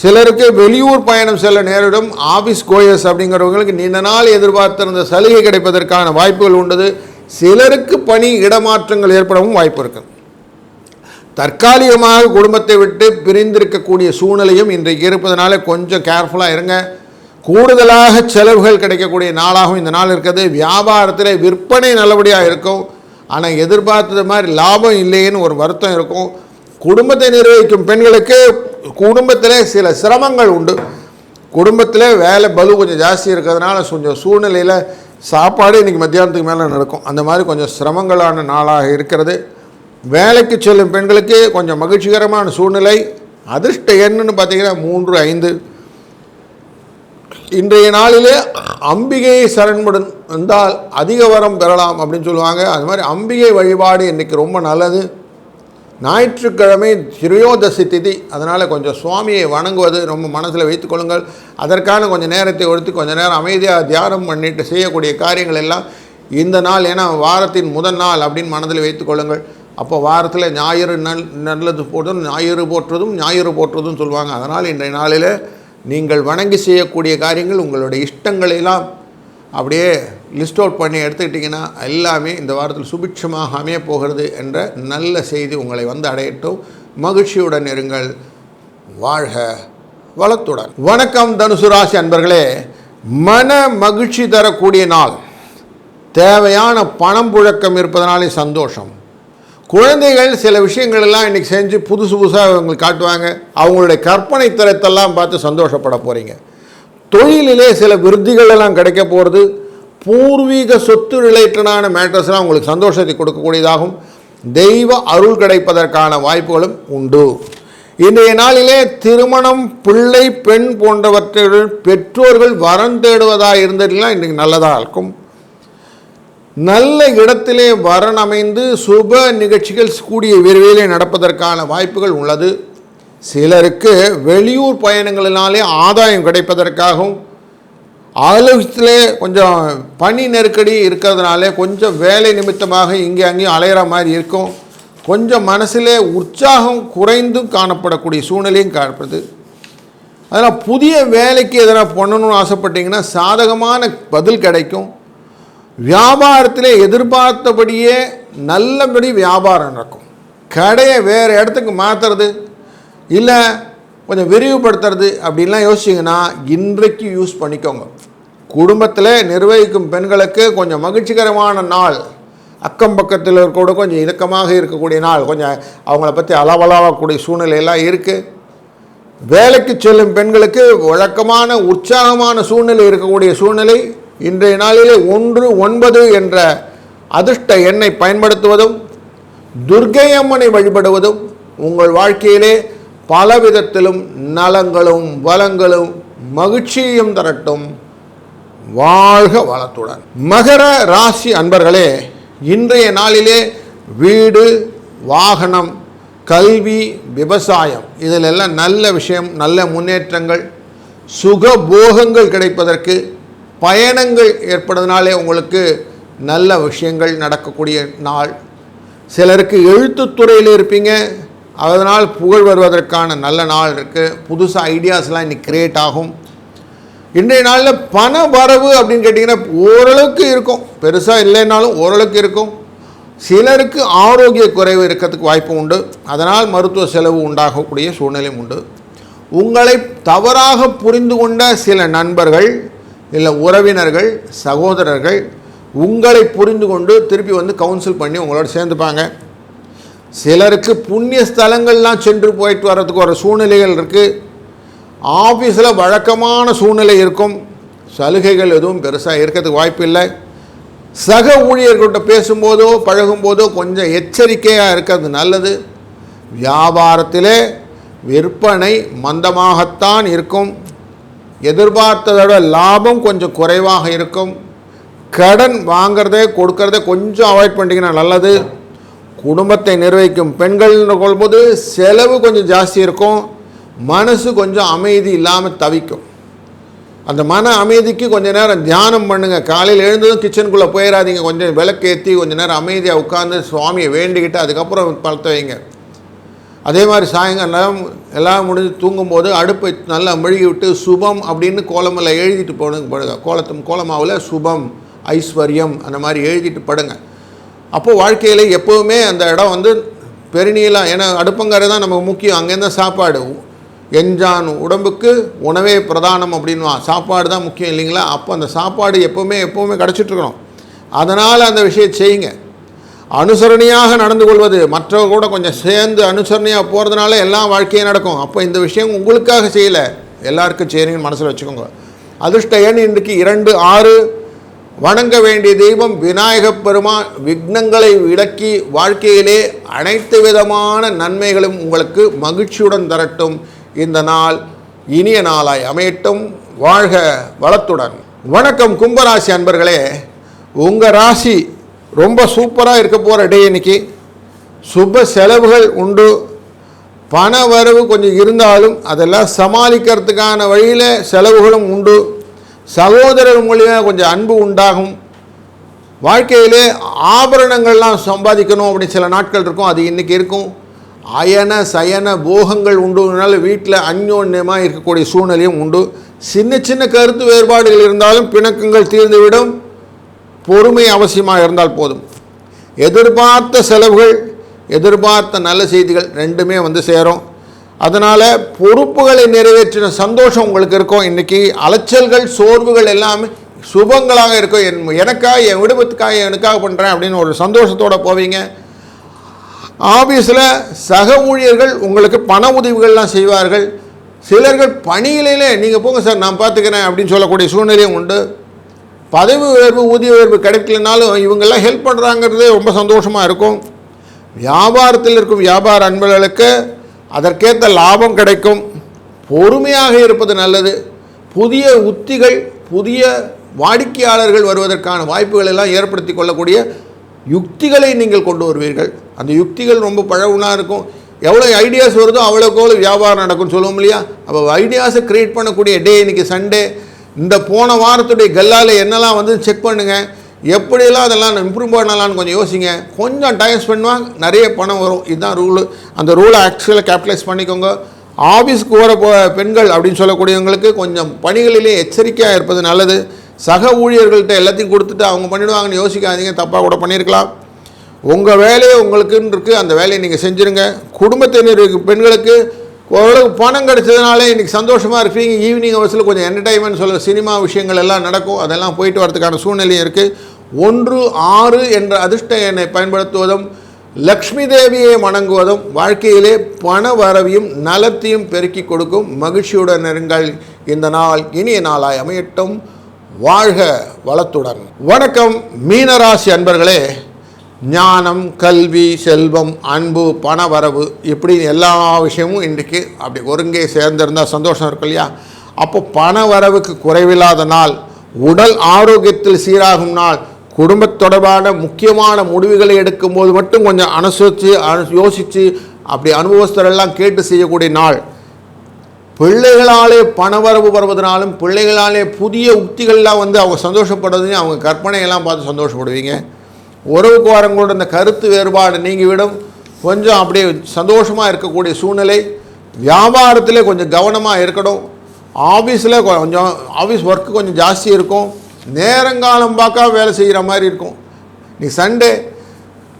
சிலருக்கு வெளியூர் பயணம் செல்ல நேரிடும். ஆஃபீஸ் கோயர்ஸ் அப்படிங்கிறவங்களுக்கு நீண்ட நாள் எதிர்பார்த்திருந்த சலுகை கிடைப்பதற்கான வாய்ப்புகள் உண்டு. சிலருக்கு பணி இடமாற்றங்கள் ஏற்படவும் வாய்ப்பு இருக்குது. தற்காலிகமாக குடும்பத்தை விட்டு பிரிந்திருக்கக்கூடிய சூழ்நிலையும் இன்றைக்கு இருப்பதனால கொஞ்சம் கேர்ஃபுல்லாக இருங்க. கூடுதலாக செலவுகள் கிடைக்கக்கூடிய நாளாகவும் இந்த நாள் இருக்குது. வியாபாரத்தில் விற்பனை நல்லபடியாக இருக்கும். ஆனால் எதிர்பார்த்தது மாதிரி லாபம் இல்லைன்னு ஒரு வருத்தம் இருக்கும். குடும்பத்தை நிர்வகிக்கும் பெண்களுக்கு குடும்பத்தில் சில சிரமங்கள் உண்டு. குடும்பத்தில் வேலை பலு கொஞ்சம் ஜாஸ்தி இருக்கிறதுனால கொஞ்சம் சூழ்நிலையில் சாப்பாடு இன்றைக்கி மத்தியானத்துக்கு மேலே நடக்கும். அந்த மாதிரி கொஞ்சம் சிரமங்களான நாளாக இருக்கிறது. வேலைக்கு செல்லும் பெண்களுக்கு கொஞ்சம் மகிழ்ச்சிகரமான சூழ்நிலை. அதிர்ஷ்ட எண்ணுன்னு பார்த்தீங்கன்னா 3, 5. இன்றைய நாளிலே அம்பிகையை சரண் வந்தால் அதிக வரம் பெறலாம் அப்படின்னு சொல்லுவாங்க. அது மாதிரி அம்பிகை வழிபாடு இன்றைக்கி ரொம்ப நல்லது. ஞாயிற்றுக்கிழமை திரையோதசி திதி, அதனால் கொஞ்சம் சுவாமியை வணங்குவது ரொம்ப மனசில் வைத்துக்கொள்ளுங்கள். அதற்கான கொஞ்சம் நேரத்தை ஒடுத்து கொஞ்சம் நேரம் அமைதியாக தியானம் பண்ணிட்டு செய்யக்கூடிய காரியங்கள் எல்லாம் இந்த நாள், ஏன்னா வாரத்தின் முதல் நாள் அப்படின்னு மனதில் வைத்துக்கொள்ளுங்கள். அப்போ வாரத்தில் ஞாயிறு நல்லது போட்டதும் ஞாயிறு போற்றுறதும் சொல்லுவாங்க. அதனால் இன்றைய நாளில் நீங்கள் வணங்கி செய்யக்கூடிய காரியங்கள் உங்களுடைய இஷ்டங்களெல்லாம் அப்படியே லிஸ்ட் அவுட் பண்ணி எடுத்துக்கிட்டிங்கன்னா எல்லாமே இந்த வாரத்தில் சுபிட்சமாக அமைய போகிறது என்ற நல்ல செய்தி உங்களை வந்து அடையட்டும். மகிழ்ச்சியுடன் இருங்கள். வாழ்க வளத்துடன். வணக்கம் தனுசு ராசி அன்பர்களே. மன மகிழ்ச்சி தரக்கூடிய நாள். தேவையான பணம் புழக்கம் இருப்பதனாலே சந்தோஷம். குழந்தைகள் சில விஷயங்கள் எல்லாம் இன்றைக்கி செஞ்சு புதுசாக அவங்களுக்கு காட்டுவாங்க. அவங்களுடைய கற்பனை திறத்தெல்லாம் பார்த்து சந்தோஷப்பட போகிறீங்க. தொழிலிலே சில விருத்திகள் எல்லாம் கிடைக்க போகிறது. பூர்வீக சொத்து ரிலேட்டடான மேட்டர்ஸ்லாம் உங்களுக்கு சந்தோஷத்தை கொடுக்கக்கூடியதாகும். தெய்வ அருள் கிடைப்பதற்கான வாய்ப்புகளும் உண்டு. இன்றைய நாளிலே திருமணம், பிள்ளை, பெண் போன்றவற்றுடன் பெற்றோர்கள் வரம் தேடுவதாக இருந்ததுலாம் இன்றைக்கு நல்லதாக இருக்கும். நல்ல இடத்திலே வரன் அமைந்து சுப நிகழ்ச்சிகள் கூடிய விரைவிலே நடப்பதற்கான வாய்ப்புகள் உள்ளது. சிலருக்கு வெளியூர் பயணங்களினாலே ஆதாயம் கிடைப்பதற்காகவும், அலுவலகத்திலே கொஞ்சம் பணி நெருக்கடி இருக்கிறதுனாலே கொஞ்சம் வேலை நிமித்தமாக இங்கே அங்கேயும் அலையிற மாதிரி இருக்கும். கொஞ்சம் மனசிலே உற்சாகம் குறைந்தும் காணப்படக்கூடிய சூழ்நிலையும் காணப்படுது. அதனால் புதிய வேலைக்கு எதனா பண்ணணும்னு ஆசைப்பட்டீங்கன்னா சாதகமான பதில் கிடைக்கும். வியாபாரத்திலே எதிர்பார்த்தபடியே நல்லபடி வியாபாரம் நடக்கும். கடையை வேறு இடத்துக்கு மாற்றுறது இல்லை கொஞ்சம் விரிவுபடுத்துறது அப்படின்லாம் யோசிச்சிங்கன்னா இன்றைக்கு யூஸ் பண்ணிக்கோங்க. குடும்பத்தில் நிர்வகிக்கும் பெண்களுக்கு கொஞ்சம் மகிழ்ச்சிகரமான நாள். அக்கம் பக்கத்தில் கூட கொஞ்சம் இணக்கமாக இருக்கக்கூடிய நாள். கொஞ்சம் அவங்கள பற்றி அளவலாகக்கூடிய சூழ்நிலையெல்லாம் இருக்குது. வேலைக்கு செல்லும் பெண்களுக்கு வழக்கமான உற்சாகமான சூழ்நிலை இருக்கக்கூடிய சூழ்நிலை. இன்றைய நாளிலே 1, 9 என்ற அதிர்ஷ்ட எண்ணை பயன்படுத்துவதும் துர்க்கை அம்மனை வழிபடுவதும் உங்கள் வாழ்க்கையிலே பலவிதத்திலும் நலங்களும் வளங்களும் மகிழ்ச்சியும் தரட்டும். வாழ்க வளத்துடன். மகர ராசி அன்பர்களே, இன்றைய நாளிலே வீடு, வாகனம், கல்வி, விவசாயம் இதிலெல்லாம் நல்ல விஷயம், நல்ல முன்னேற்றங்கள், சுகபோகங்கள் கிடைப்பதற்கு பயணங்கள் ஏற்படுறதுனாலே உங்களுக்கு நல்ல விஷயங்கள் நடக்கக்கூடிய நாள். சிலருக்கு எழுத்துத்துறையில் இருப்பீங்க, அதனால் புகழ் வருவதற்கான நல்ல நாள் இருக்குது. புதுசாக ஐடியாஸ்லாம் இன்றைக்கி க்ரியேட் ஆகும். இன்றைய நாளில் பண வரவு அப்படின்னு கேட்டிங்கன்னா ஓரளவுக்கு இருக்கும், பெருசாக இல்லைன்னாலும் ஓரளவுக்கு இருக்கும். சிலருக்கு ஆரோக்கிய குறைவு இருக்கிறதுக்கு வாய்ப்பு உண்டு, அதனால் மருத்துவ செலவு உண்டாகக்கூடிய சூழ்நிலையும் உண்டு. உங்களை தவறாக புரிந்து கொண்ட சில நண்பர்கள் இல்லை உறவினர்கள் சகோதரர்கள் உங்களை புரிந்து கொண்டு திருப்பி வந்து கவுன்சில் பண்ணி உங்களோட சேர்ந்துப்பாங்க. சிலருக்கு புண்ணிய ஸ்தலங்கள்லாம் சென்று போயிட்டு வர்றதுக்கு ஒரு சூழ்நிலைகள் இருக்குது. ஆஃபீஸில் வழக்கமான சூழ்நிலை இருக்கும், சலுகைகள் எதுவும் பெருசாக இருக்கிறதுக்கு வாய்ப்பு இல்லை. சக ஊழியர்கள்ட்ட பேசும்போதோ பழகும்போதோ கொஞ்சம் எச்சரிக்கையாக இருக்கிறது நல்லது. வியாபாரத்திலே விற்பனை மந்தமாகத்தான் இருக்கும், எதிர்பார்த்ததோட லாபம் கொஞ்சம் குறைவாக இருக்கும். கடன் வாங்கிறதே கொடுக்கறதே கொஞ்சம் அவாய்ட் பண்ணிட்டீங்கன்னா நல்லது. குடும்பத்தை நிர்வகிக்கும் பெண்கள்னு கொள்ளும்போது செலவு கொஞ்சம் ஜாஸ்தி இருக்கும், மனசு கொஞ்சம் அமைதி இல்லாமல் தவிக்கும். அந்த மன அமைதிக்கு கொஞ்சம் நேரம் தியானம் பண்ணுங்கள். காலையில் எழுந்ததும் கிச்சனுக்குள்ளே போயிடாதீங்க, கொஞ்சம் விளக்கேற்றி கொஞ்சம் நேரம் அமைதியாக உட்காந்து சுவாமியை வேண்டிக்கிட்டு அதுக்கப்புறம் பழத்த வைங்க. அதே மாதிரி சாயங்காலம் எல்லாம் முடிஞ்சு தூங்கும்போது அடுப்பை நல்லா மெழுகி விட்டு சுபம் அப்படின்னு கோலமில் எழுதிட்டு படுங்க. கோலமாவில் சுபம் ஐஸ்வர்யம் அந்த மாதிரி எழுதிட்டு படுங்க. அப்போது வாழ்க்கையில் எப்போவுமே அந்த இடம் வந்து பெருநீளாக, ஏன்னா அடுப்பங்கரை தான் நமக்கு முக்கியம், அங்கேருந்து சாப்பாடு. எஞ்சான் உடம்புக்கு உணவே பிரதானம் அப்படின்வான், சாப்பாடு தான் முக்கியம் இல்லைங்களா? அப்போ அந்த சாப்பாடு எப்போவுமே கிடச்சிட்ருக்கணும். அதனால் அந்த விஷயத்தை செய்யுங்க. அனுசரணையாக நடந்து கொள்வது, மற்றவங்க கூட கொஞ்சம் சேர்ந்து அனுசரணையாக போகிறதுனால எல்லாம் வாழ்க்கையும் நடக்கும். அப்போ இந்த விஷயம் உங்களுக்காக செய்யலை, எல்லாருக்கும் செய்கிறீங்கன்னு மனசில் வச்சுக்கோங்க. அதிர்ஷ்ட எண் இன்றைக்கு 2, 6. வணங்க வேண்டிய தெய்வம் விநாயகப் பெருமான். விக்னங்களை விலக்கி வாழ்க்கையிலே அனைத்து விதமான நன்மைகளும் உங்களுக்கு மகிழ்ச்சியுடன் தரட்டும். இந்த நாள் இனிய நாளாய் அமையட்டும். வாழ்க வளத்துடன். வணக்கம் கும்பராசி அன்பர்களே, உங்கள் ராசி ரொம்ப சூப்பராக இருக்க போகிற டே இன்னைக்கு. சுப செலவுகள் உண்டு, பண வரவு கொஞ்சம் இருந்தாலும் அதெல்லாம் சமாளிக்கிறதுக்கான வழியில் செலவுகளும் உண்டு. சகோதரர் மூலியமாக கொஞ்சம் அன்பு உண்டாகும். வாழ்க்கையிலே ஆபரணங்கள்லாம் சம்பாதிக்கணும் அப்படின்னு சில நாட்கள் இருக்கும், அது இன்றைக்கி இருக்கும். அயன சயன போகங்கள் உண்டுனால வீட்டில் அந்யோன்யமாக இருக்கக்கூடிய சூழ்நிலையும் உண்டு. சின்ன சின்ன கருத்து வேறுபாடுகள் இருந்தாலும் பிணக்கங்கள் தீர்ந்துவிடும். பொறுமை அவசியமாக இருந்தால் போதும். எதிர்பார்த்த செலவுகள், எதிர்பார்த்த நல்ல செய்திகள் ரெண்டுமே வந்து சேரும். அதனால் பொறுப்புகளை நிறைவேற்றின சந்தோஷம் உங்களுக்கு இருக்கும். இன்றைக்கி அலைச்சல்கள் சோர்வுகள் எல்லாமே சுபங்களாக இருக்கும். எனக்காக என் விடுபத்துக்காக எனக்காக பண்ணுறேன் அப்படின்னு ஒரு சந்தோஷத்தோடு போவீங்க. ஆஃபீஸில் சக ஊழியர்கள் உங்களுக்கு பண உதவிகள்லாம் செய்வார்கள். சிலர்கள் பணியிலே நீங்கள் போங்க சார் நான் பார்த்துக்கிறேன் அப்படின்னு சொல்லக்கூடிய சூழ்நிலையும் உண்டு. பதவி உயர்வு ஊதிய உயர்வு கிடைக்கலனாலும் இவங்கெல்லாம் ஹெல்ப் பண்ணுறாங்கிறது ரொம்ப சந்தோஷமாக இருக்கும். வியாபாரத்தில் இருக்கும் வியாபார அன்பர்களுக்கு அதற்கேற்ற லாபம் கிடைக்கும். பொறுமையாக இருப்பது நல்லது. புதிய உத்திகள், புதிய வாடிக்கையாளர்கள் வருவதற்கான வாய்ப்புகள் எல்லாம் ஏற்படுத்தி கொள்ளக்கூடிய யுக்திகளை நீங்கள் கொண்டு வருவீர்கள். அந்த யுக்திகள் ரொம்ப பழகுனா இருக்கும். எவ்வளோ ஐடியாஸ் வருதோ அவ்வளோக்கு வியாபாரம் நடக்கும்னு சொல்லுவோம் இல்லையா? அப்போ ஐடியாஸை க்ரியேட் பண்ணக்கூடிய டே இன்றைக்கி சண்டே. இந்த போன வாரத்துடைய கல்லால் என்னெல்லாம் வந்து செக் பண்ணுங்கள், எப்படியெல்லாம் அதெல்லாம் இம்ப்ரூவ் பண்ணலான்னு கொஞ்சம் யோசிங்க. கொஞ்சம் டைம் ஸ்பெண்ட் பண்ணுவாங்க, நிறைய பணம் வரும். இதுதான் ரூலு. அந்த ரூலை ஆக்சுவலாக கேபிட்டலைஸ் பண்ணிக்கோங்க. ஆஃபீஸ்க்கு வர பெண்கள் அப்படின்னு சொல்லக்கூடியவங்களுக்கு கொஞ்சம் பணிகளிலே எச்சரிக்கையாக இருப்பது நல்லது. சக ஊழியர்கள்ட்ட எல்லாத்தையும் கொடுத்துட்டு அவங்க பண்ணிவிடுவாங்கன்னு யோசிக்காதீங்க, தப்பாக கூட பண்ணியிருக்கலாம். உங்கள் வேலையை உங்களுக்குன்னு இருக்குது, அந்த வேலையை நீங்கள் செஞ்சுருங்க. குடும்பத்தினர் பெண்களுக்கு ஓரளவுக்கு பணம் கிடைச்சதுனாலே இன்றைக்கி சந்தோஷமாக இருக்கீங்க. ஈவினிங் ஹவர்ஸில் கொஞ்சம் என்டர்டைன்மெண்ட் சொல்கிற சினிமா விஷயங்கள் எல்லாம் நடக்கும், அதெல்லாம் போயிட்டு வரதுக்கான சூழ்நிலையும் இருக்குது. 1, 6 என்ற அதிர்ஷ்ட எண்ணை பயன்படுத்துவதும் லக்ஷ்மி தேவியை வணங்குவதும் வாழ்க்கையிலே பண வரவையும் நலத்தையும் பெருக்கி கொடுக்கும். மகிழ்ச்சியுடன் இருங்கள். இந்த நாள் இனிய நாளாய் அமையட்டும். வாழ்க வளத்துடன். வணக்கம் மீனராசி அன்பர்களே, ஞானம், கல்வி, செல்வம், அன்பு, பண வரவு இப்படி எல்லா விஷயமும் இன்றைக்கு அப்படி ஒருங்கே சேர்ந்திருந்தால் சந்தோஷம் இருக்கு இல்லையா? அப்போ பண வரவுக்கு குறைவில்லாத நாள், உடல் ஆரோக்கியத்தில் சீராகும் நாள், குடும்பத் தொடர்பான முக்கியமான முடிவுகளை எடுக்கும்போது மட்டும் கொஞ்சம் யோசித்து அப்படி அனுபவஸ்தரெல்லாம் கேட்டு செய்யக்கூடிய நாள். பிள்ளைகளாலே பணவரவு வருவதனாலும் பிள்ளைகளாலே புதிய உக்திகள்லாம் வந்து அவங்க சந்தோஷப்படுறதையும் அவங்க கற்பனையெல்லாம் பார்த்து சந்தோஷப்படுவீங்க. உறவுக்காரங்களோட இந்த கருத்து வேறுபாடு நீங்கிவிடும். கொஞ்சம் அப்படியே சந்தோஷமாக இருக்கக்கூடிய சூழ்நிலை. வியாபாரத்திலே கொஞ்சம் கவனமாக இருக்கணும். ஆஃபீஸில் கொஞ்சம் ஆஃபீஸ் ஒர்க்கு கொஞ்சம் ஜாஸ்தி இருக்கும், நேரங்காலம் பார்க்க வேலை செய்கிற மாதிரி இருக்கும். நீ சண்டே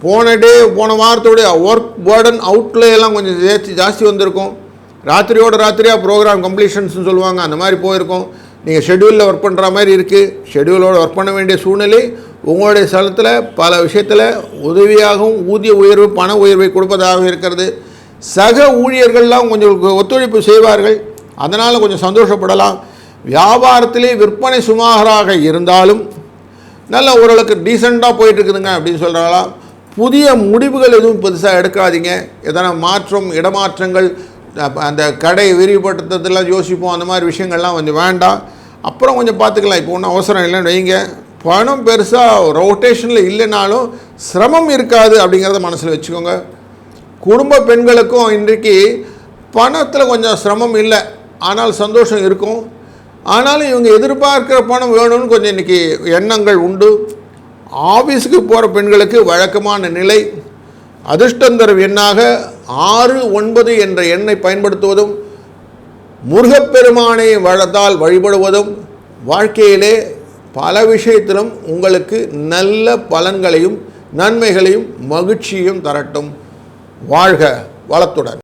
போன வாரத்தோடைய ஒர்க் பேர்டன் எல்லாம் கொஞ்சம் ஜாஸ்தி வந்திருக்கும். ராத்திரியாக ப்ரோக்ராம் கம்ப்ளீஷன்ஸ்னு சொல்லுவாங்க, அந்த மாதிரி போயிருக்கும். நீங்கள் ஷெட்யூலில் ஒர்க் பண்ணுற மாதிரி இருக்குது. ஷெட்யூலோடு ஒர்க் பண்ண வேண்டிய சூழ்நிலை உங்களுடைய ஸ்தலத்தில் பல விஷயத்தில் உதவியாகவும் ஊதிய உயர்வு பண உயர்வை கொடுப்பதாக இருக்கிறது. சக ஊழியர்கள்லாம் கொஞ்சம் ஒத்துழைப்பு செய்வார்கள், அதனால் கொஞ்சம் சந்தோஷப்படலாம். வியாபாரத்திலே விற்பனை சுமாராக இருந்தாலும் நல்ல ஓரளவுக்கு டீசெண்டாக போயிட்டுருக்குதுங்க அப்படின்னு சொல்கிறாங்களா. புதிய முடிவுகள் எதுவும் பெருசாக எடுக்காதீங்க. எதனா இடமாற்றங்கள், அந்த கடை விரிவுபடுத்துறதுலாம் யோசிப்போம், அந்த மாதிரி விஷயங்கள்லாம் கொஞ்சம் வேண்டாம். அப்புறம் கொஞ்சம் பார்த்துக்கலாம். இப்போ ஒன்றும் அவசரம் இல்லைன்னு வைங்க. பணம் பெருசாக ரொட்டேஷனில் இல்லைனாலும் சிரமம் இருக்காது அப்படிங்கிறத மனசில் வச்சுக்கோங்க. குடும்ப பெண்களுக்கும் இன்றைக்கு பணத்தில் கொஞ்சம் சிரமம் இல்லை, ஆனால் சந்தோஷம் இருக்கும். ஆனாலும் இவங்க எதிர்பார்க்குற பணம் வேணும்னு கொஞ்சம் இன்றைக்கி எண்ணங்கள் உண்டு. ஆஃபீஸுக்கு போகிற பெண்களுக்கு வழக்கமான நிலை அதிர்ஷ்டம் தரும் எண்ணாக 6-9 என்ற எண்ணை பயன்படுத்துவதும் முருகப்பெருமானை வழிபடுவதும் வாழ்க்கையிலே பல விஷயத்திலும் உங்களுக்கு நல்ல பலன்களையும் நன்மைகளையும் மகிழ்ச்சியும் தரட்டும். வாழ்க வளத்துடன்.